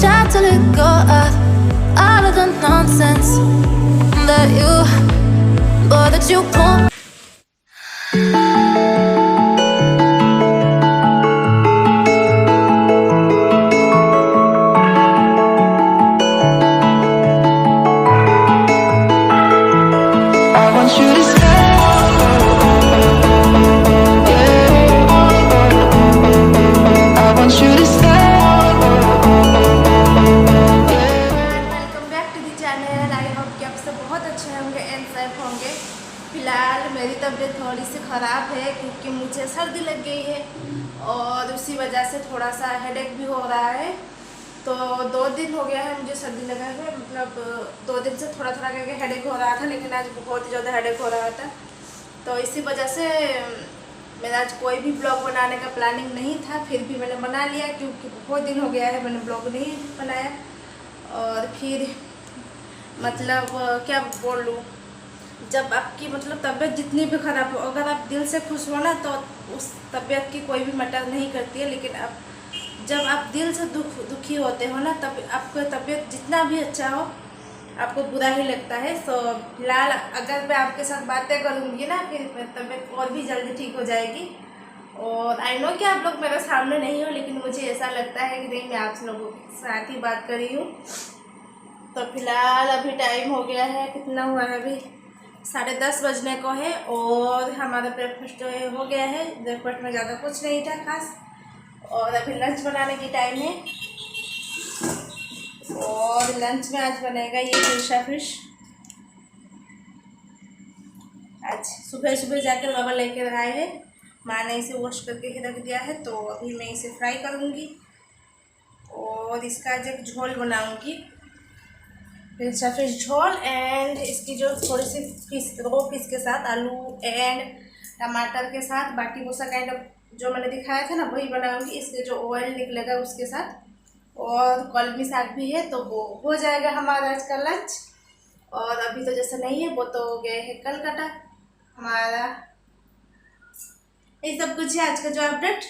Try to let go of all of the nonsense that you pull. I want you to stay. I want you to stay. Welcome back to the channel. I hope कि आप सब बहुत अच्छे होंगे and safe होंगे। फ़िलहाल मेरी तबीयत थोड़ी सी ख़राब है क्योंकि मुझे सर्दी लग गई है और उसी वजह से थोड़ा सा हेडेक भी हो रहा है। तो 2 दिन हो गया है मुझे सर्दी लगा है, मतलब 2 दिन से थोड़ा थोड़ा करके हेडेक हो रहा था, लेकिन आज बहुत ही ज़्यादा हेडेक हो रहा था। तो इसी वजह से मेरा आज कोई भी ब्लॉग बनाने का प्लानिंग नहीं था, फिर भी मैंने बना लिया क्योंकि बहुत दिन हो गया है मैंने ब्लॉग नहीं बनाया। और फिर मतलब क्या बोलूँ, जब आपकी मतलब तबीयत जितनी भी ख़राब हो, अगर आप दिल से खुश हो ना तो उस तबीयत की कोई भी मैटर नहीं करती है। लेकिन अब जब आप दिल से दुखी होते हो ना, तब आपको तबीयत जितना भी अच्छा हो आपको बुरा ही लगता है। तो फिलहाल अगर मैं आपके साथ बातें करूँगी ना, फिर तबीयत और भी जल्दी ठीक हो जाएगी। और आई नो कि आप लोग मेरे सामने नहीं हो, लेकिन मुझे ऐसा लगता है कि नहीं, मैं आप लोगों के साथ ही बात कर रही हूँ। तो फिलहाल अभी टाइम हो गया है, कितना हुआ है अभी 10:30 बजने को है और हमारा ब्रेकफास्ट जो है हो गया है। ब्रेकफास्ट में ज़्यादा कुछ नहीं था खास, और अभी लंच बनाने की टाइम है। और लंच में आज बनेगा ये हिल्सा फिश। आज सुबह सुबह जाकर बाबा लेकर आए हैं, माँ ने इसे वॉश करके ही रख दिया है, तो अभी मैं इसे फ्राई करूँगी और इसका आज एक झोल बनाऊँगी, हिल्सा फिश झोल। एंड इसकी जो थोड़ी सी फिश के साथ आलू एंड टमाटर के साथ बाटी बोसा काइंड ऑफ जो मैंने दिखाया था ना, वही बनाऊँगी। इसके जो ऑयल निकलेगा उसके साथ, और कलमी साग भी है, तो वो हो जाएगा हमारा आज का लंच। और अभी तो जैसे नहीं है, वो तो गए है कलकत्ता हमारा। ये सब कुछ है आज का जो update.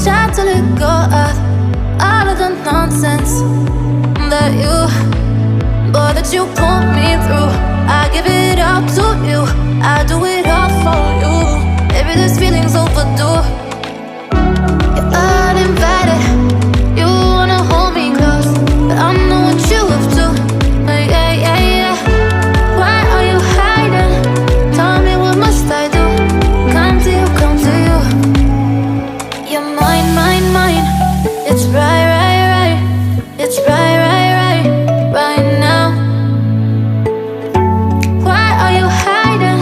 Try to let go of all of the nonsense that you put me through. I give it up to you, I do it all for you. Maybe this feeling's overdue. You're uninvited, you wanna hold me close, but I know what you have to. Yeah, yeah, yeah. Why are you hiding? Tell me, what must I do? Come to you, come to you. You're mine, mine, mine. It's right, right, right. It's right, right, right, right now. Why are you hiding?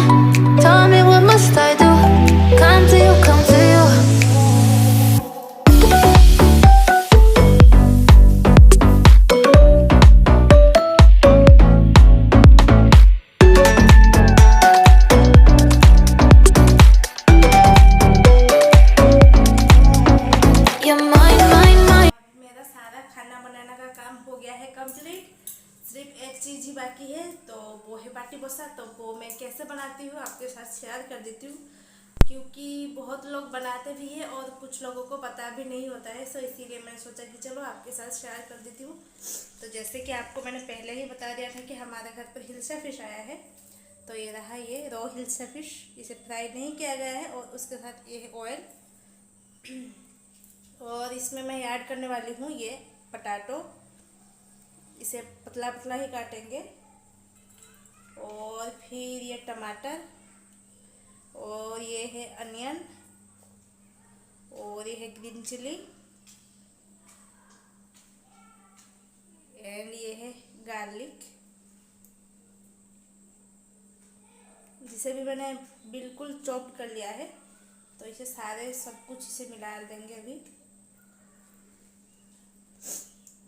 Tell me, what must I do? Come to you, come to you. You're mine, mine, mine. मेरा सारा खाना बनाने का काम हो गया है complete. सिर्फ एक चीज़ ही बाकी है, तो वो है बाटी बोसा। तो वो मैं कैसे बनाती हूँ आपके साथ शेयर कर देती हूँ, क्योंकि बहुत लोग बनाते भी हैं और कुछ लोगों को पता भी नहीं होता है। सो इसीलिए मैंने सोचा कि चलो आपके साथ शेयर कर देती हूँ। तो जैसे कि आपको मैंने पहले ही बता दिया था कि हमारे घर पर हिल्सा फिश आया है, तो ये रहा ये रॉ हिल्सा फिश। इसे फ्राई नहीं किया गया है, और उसके साथ ये है ऑयल। और इसमें मैं ऐड करने वाली हूँ ये पटाटो, इसे पतला पतला ही काटेंगे। और फिर ये टमाटर, और ये है अनियन, और ये है ग्रीन चिली, एंड ये है गार्लिक, जिसे भी मैंने बिल्कुल चॉप कर लिया है। तो इसे सारे सब कुछ इसे मिला देंगे अभी।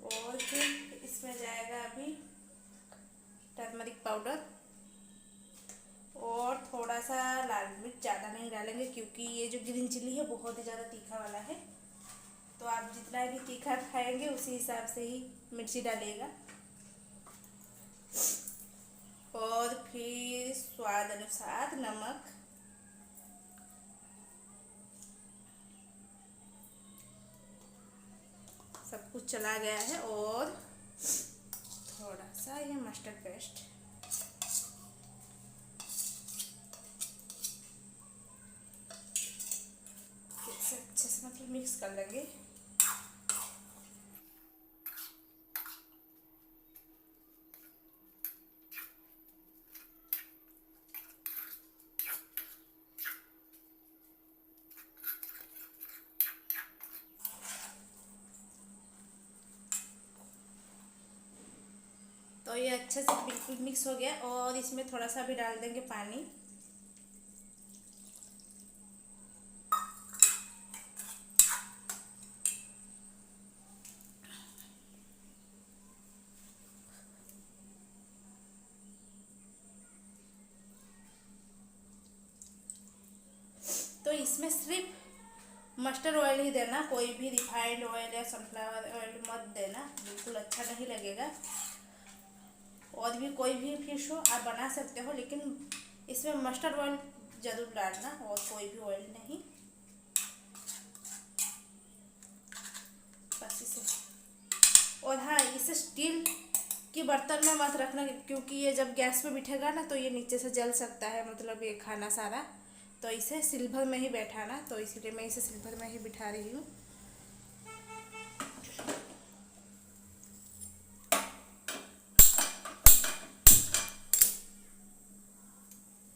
और फिर इसमें जाएगा अभी टर्मरिक पाउडर और थोड़ा सा लाल मिर्च, ज़्यादा नहीं डालेंगे क्योंकि ये जो ग्रीन चिली है बहुत ही ज़्यादा तीखा वाला है। तो आप जितना भी तीखा खाएंगे उसी हिसाब से ही मिर्ची डालिएगा। और फिर स्वाद अनुसार नमक, सब कुछ चला गया है। और थोड़ा सा ये मस्टर्ड पेस्ट, इसे अच्छे से मतलब मिक्स कर लेंगे। तो ये अच्छे से बिल्कुल मिक्स हो गया और इसमें थोड़ा सा भी डाल देंगे पानी। तो इसमें सिर्फ मस्टर्ड ऑयल ही देना, कोई भी रिफाइंड ऑयल या सनफ्लावर ऑयल मत देना, बिल्कुल अच्छा नहीं लगेगा। और भी कोई भी फिश हो आप बना सकते हो, लेकिन इसमें मस्टर्ड ऑयल ज़रूर डालना और कोई भी ऑयल नहीं। बस इसे, और हाँ, इसे स्टील के बर्तन में मत रखना क्योंकि ये जब गैस पे बिठेगा ना तो ये नीचे से जल सकता है, मतलब ये खाना सारा। तो इसे सिल्वर में ही बैठाना, तो इसीलिए मैं इसे सिल्वर में ही बिठा रही हूँ।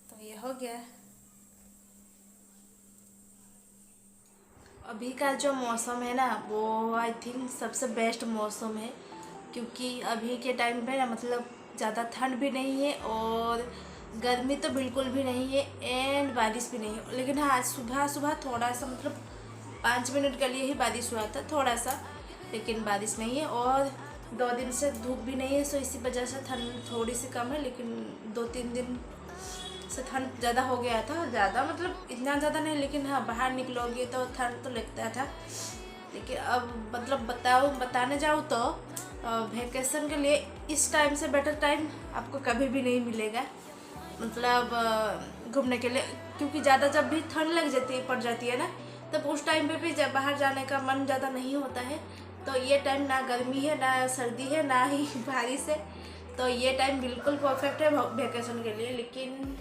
तो ये हो गया। अभी का जो मौसम है ना वो आई थिंक सबसे बेस्ट मौसम है, क्योंकि अभी के टाइम पे ना मतलब ज़्यादा ठंड भी नहीं है और गर्मी तो बिल्कुल भी नहीं है एंड बारिश भी नहीं है। लेकिन हाँ, सुबह सुबह थोड़ा सा मतलब 5 मिनट के लिए ही बारिश हुआ था थोड़ा सा, लेकिन बारिश नहीं है। और 2 दिन से धूप भी नहीं है, सो इसी वजह से ठंड थोड़ी सी कम है। लेकिन 2-3 दिन से ठंड ज़्यादा हो गया था, ज़्यादा मतलब इतना ज़्यादा नहीं, लेकिन हाँ बाहर निकलोगे तो ठंड तो लगता था। लेकिन अब मतलब बताने जाऊँ तो वैकेशन के लिए इस टाइम से बेटर टाइम आपको कभी भी नहीं मिलेगा, मतलब घूमने के लिए। क्योंकि ज़्यादा जब भी ठंड लग पड़ जाती है ना, तब उस टाइम पे भी जब बाहर जाने का मन ज़्यादा नहीं होता है। तो ये टाइम ना गर्मी है ना सर्दी है ना ही बारिश है, तो ये टाइम बिल्कुल परफेक्ट है वैकेशन के लिए। लेकिन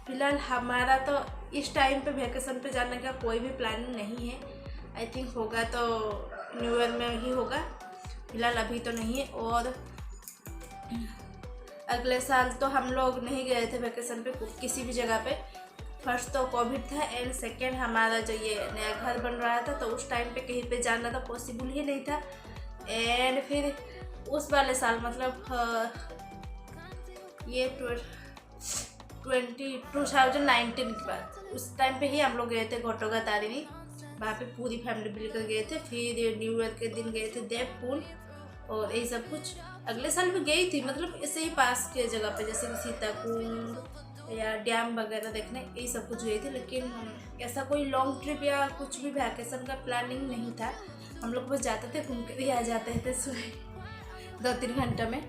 फ़िलहाल हमारा तो इस टाइम पे वैकेशन पे जाने का कोई भी प्लानिंग नहीं है। आई थिंक होगा तो न्यू ईयर में ही होगा, फ़िलहाल अभी तो नहीं है। और अगले साल तो हम लोग नहीं गए थे वैकेशन पे किसी भी जगह पे। फर्स्ट तो कोविड था एंड सेकेंड हमारा जो ये नया घर बन रहा था, तो उस टाइम पे कहीं पे जाना तो पॉसिबल ही नहीं था। एंड फिर उस वाले साल मतलब ये 2019 के बाद उस टाइम पे ही हम लोग गए थे घोटोगा तारिणी, वहाँ पे पूरी फैमिली मिलकर गए थे। फिर न्यू ईयर के दिन गए थे देवपुर और यही सब कुछ। अगले साल भी गई थी, मतलब ऐसे ही पास के जगह पे जैसे कि सीताकुंड या डैम वगैरह देखने, यही सब कुछ गई थी। लेकिन ऐसा कोई लॉन्ग ट्रिप या कुछ भी वैकेशन का प्लानिंग नहीं था। हम लोग बस जाते थे, घूम कर ही आ जाते थे सुबह 2-3 घंटे में।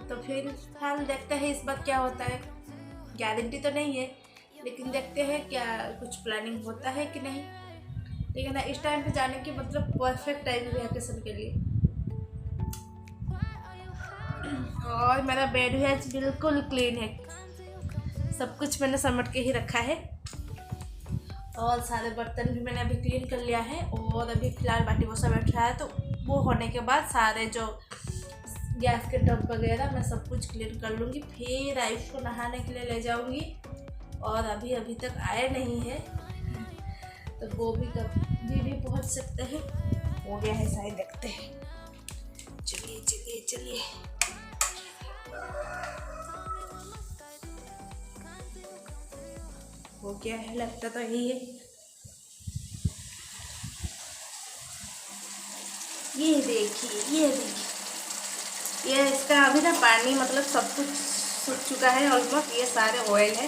तो फिर हाल देखते हैं इस बार क्या होता है, गारंटी तो नहीं है, लेकिन देखते हैं क्या कुछ प्लानिंग होता है कि नहीं। लेकिन इस टाइम पे जाने की मतलब परफेक्ट टाइम है वैकेशन के लिए। और मेरा बेड भी आज बिल्कुल क्लीन है, सब कुछ मैंने समेट के ही रखा है। और सारे बर्तन भी मैंने अभी क्लीन कर लिया है। और अभी फ़िलहाल बाटी बोसा बैठ रहा है, तो वो होने के बाद सारे जो गैस के टब वगैरह मैं सब कुछ क्लीन कर लूँगी। फिर आयुष को नहाने के लिए ले जाऊँगी, और अभी तक आए नहीं है, तो वो भी कभी भी पहुँच सकते हैं। हो गया है शायद, देखते हैं। चलिए चलिए चलिए, हो गया है, लगता तो यही है। ये देखिए ये इसका अभी ना पानी मतलब सब कुछ सूख चुका है ऑलमोस्ट। ये सारे ऑयल है,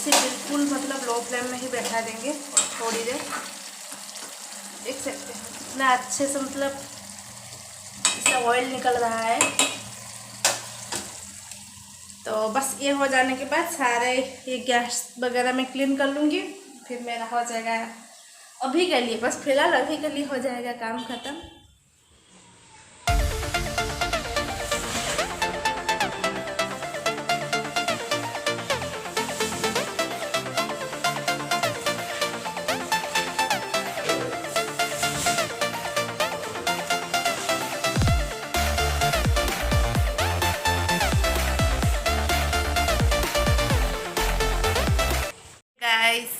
इसे बिल्कुल मतलब लो फ्लेम में ही बैठा देंगे और थोड़ी देर। देख सकते हैं इतना अच्छे से मतलब इसका ऑयल निकल रहा है। तो बस ये हो जाने के बाद सारे ये गैस वगैरह मैं क्लीन कर लूँगी, फिर मेरा हो जाएगा अभी के लिए, बस फिलहाल अभी के लिए हो जाएगा काम ख़त्म।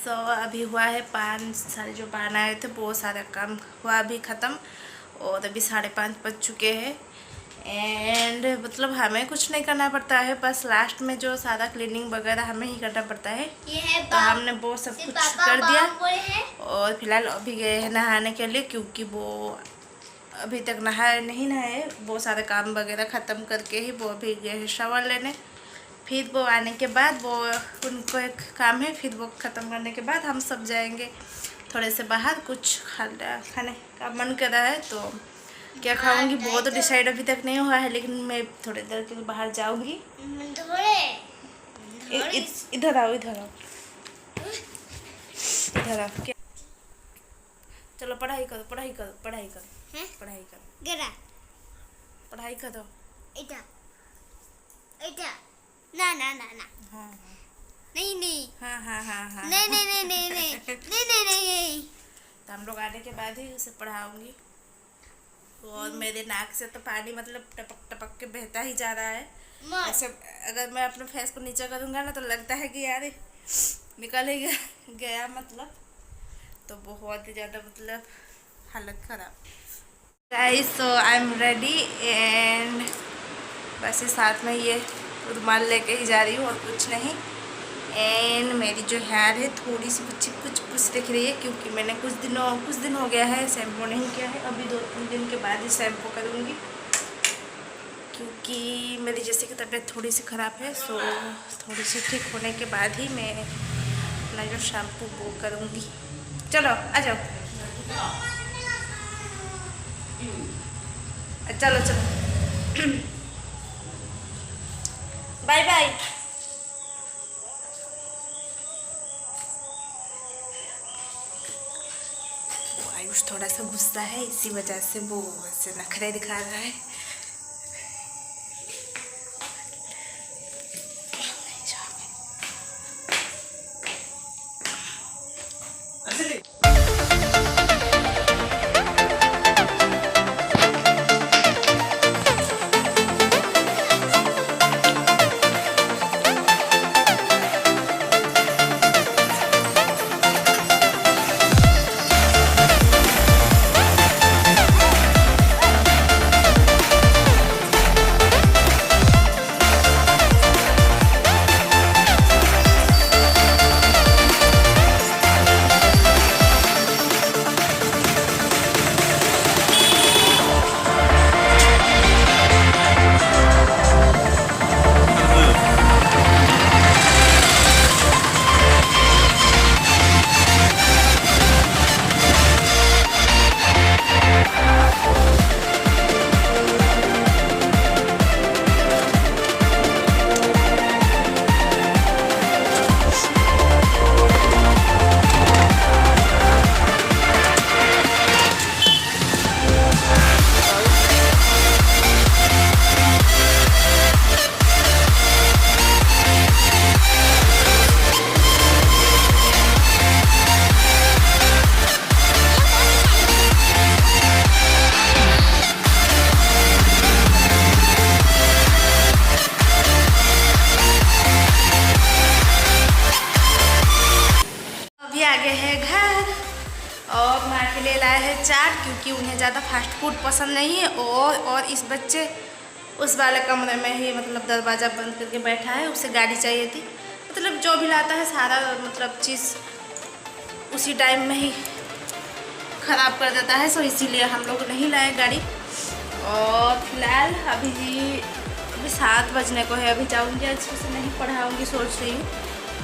सो अभी हुआ है 5 सारे जो पान आए थे वो सारा काम हुआ अभी ख़त्म, और अभी 5:30 बज चुके हैं। एंड मतलब हमें कुछ नहीं करना पड़ता है, बस लास्ट में जो सारा क्लीनिंग वगैरह हमें ही करना पड़ता है। तो हमने वो सब कुछ कर दिया और फिलहाल अभी गए हैं नहाने के लिए, क्योंकि वो अभी तक नहीं नहाए। वो सारे काम वगैरह ख़त्म करके ही वो अभी गए हैं शावर लेने। फिर वो आने के बाद वो उनको एक काम है, फिर वो ख़त्म करने के बाद हम सब जाएंगे थोड़े से बाहर। कुछ खाने का मन कर रहा है, तो क्या खाऊंगी वो तो डिसाइड अभी तक नहीं हुआ है, लेकिन मैं थोड़ी देर के लिए बाहर जाऊंगी। इधर आओ इधर आओ इधर आओ। क्या चलो पढ़ाई करो पढ़ाई करो पढ़ाई करो पढ़ाई करो पढ़ाई करो। ना ना ना ना हाँ नहीं नहीं हाँ हाँ हाँ हाँ नहीं नहीं नहीं नहीं नहीं नहीं नहीं नहीं। तो हम लोग आने के बाद ही उसे पढ़ाऊंगी। और मेरे नाक से तो पानी मतलब टपक टपक के बहता ही जा रहा है। ऐसे अगर मैं अपने फेस को नीचे करूँगा ना तो लगता है कि यार निकल ही गया मतलब, तो बहुत ही ज़्यादा मतलब हालत ख़राब। Guys so I am ready and बस साथ में ये रुमाल लेके ही जा रही हूँ और कुछ नहीं। एंड मेरी जो हेयर है थोड़ी सी कुछ दिख रही है, क्योंकि मैंने कुछ दिन हो गया है शैम्पू नहीं किया है। अभी 2-3 दिन के बाद ही शैम्पू करूँगी, क्योंकि मेरी जैसे कि तबीयत थोड़ी सी ख़राब है। सो थोड़ी सी ठीक होने के बाद ही मैं अपना जो शैम्पू वो करूँगी। चलो आ जाओ, चलो चलो बाय बाय। आयुष थोड़ा सा गुस्सा है, इसी वजह से वो ऐसे नखरे दिखा रहा है। चाट, क्योंकि उन्हें ज़्यादा फास्ट फूड पसंद नहीं है। और इस बच्चे उस वाले कमरे में ही मतलब दरवाज़ा बंद करके बैठा है, उसे गाड़ी चाहिए थी। मतलब जो भी लाता है सारा मतलब चीज़ उसी टाइम में ही ख़राब कर देता है। सो इसीलिए हम लोग नहीं लाए गाड़ी। और फिलहाल अभी 7 बजने को है, अभी जाऊँगी, अच्छे से नहीं पढ़ाऊँगी सोच रही हूँ।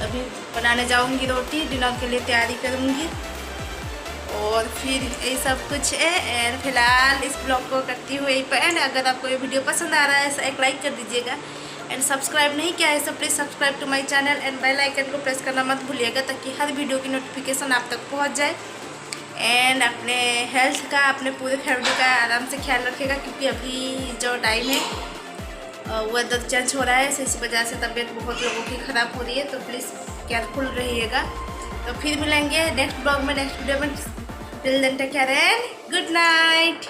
अभी बनाने जाऊंगी रोटी, डिनर के लिए तैयारी करूंगी और फिर यही सब कुछ है। एंड फिलहाल इस ब्लॉग को करती हूँ यही पर एंड। अगर आपको ये वीडियो पसंद आ रहा है तो एक लाइक कर दीजिएगा एंड सब्सक्राइब नहीं किया है तो please subscribe to my channel and bell icon को प्रेस करना मत भूलिएगा ताकि हर वीडियो की नोटिफिकेशन आप तक पहुँच जाए। एंड अपने हेल्थ का, अपने पूरे फैमिली का आराम से ख्याल रखिएगा क्योंकि अभी जो टाइम है वेदर चेंज हो रहा है, इस वजह से तबीयत बहुत लोगों की ख़राब हो रही है, तो प्लीज़ केयरफुल रहिएगा। तो फिर मिलेंगे नेक्स्ट ब्लॉग में, नेक्स्ट वीडियो में। Till then take care and good night.